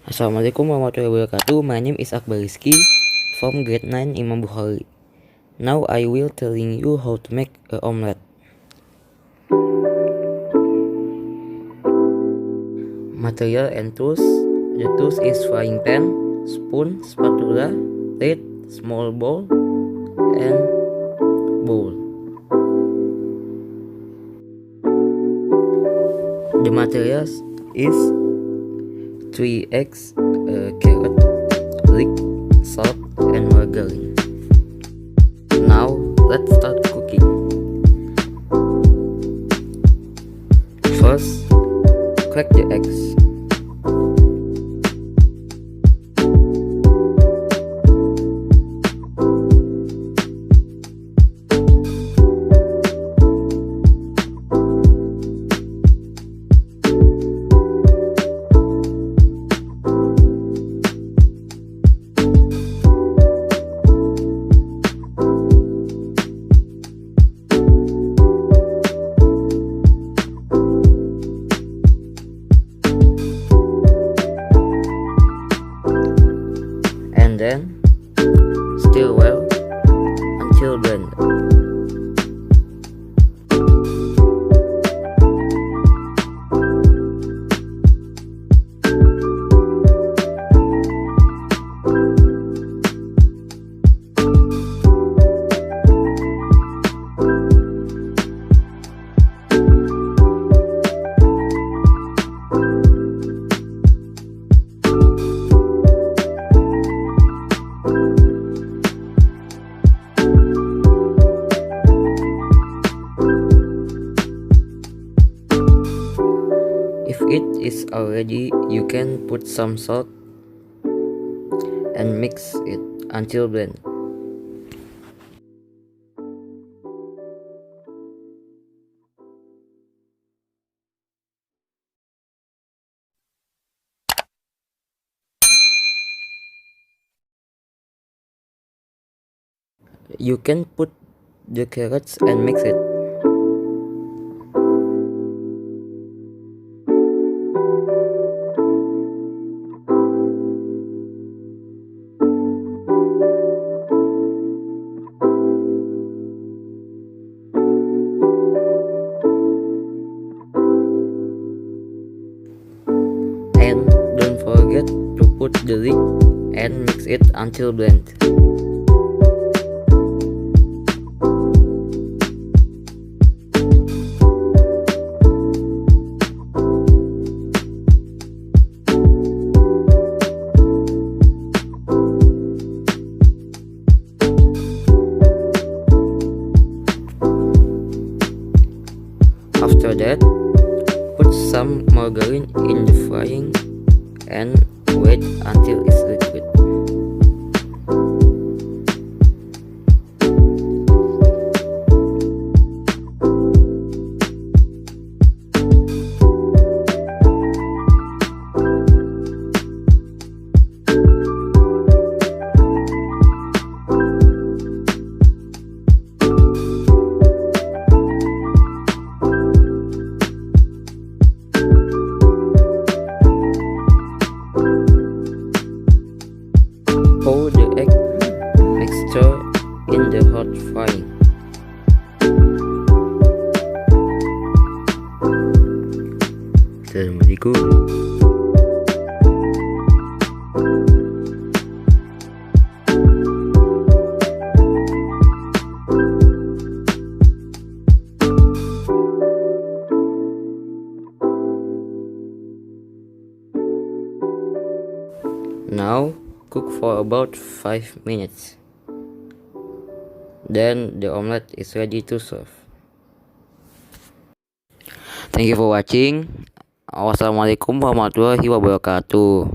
Assalamualaikum warahmatullahi wabarakatuh. My name is Akbar Rizky from grade 9 Imam Bukhori. Now I will telling you how to make a omelette. Material and tools. The tools is frying pan, spoon, spatula, plate, small bowl, and bowl. The materials is 3 eggs, carrot, leek, salt, and margarine. Now let's start cooking. First, crack the eggs. And then stir well until blended. If it is already, you can put some salt and mix it until blended. You can put the carrots and mix it. And don't forget to put the leek and mix it until blended. After that, put some margarine in the frying and wait until it's liquid. Pour the egg mixture in the hot frying. Assalamualaikum. Now cook for about 5 minutes. Then the omelette is ready to serve. Thank you for watching. Wassalamualaikum warahmatullahi wabarakatuh.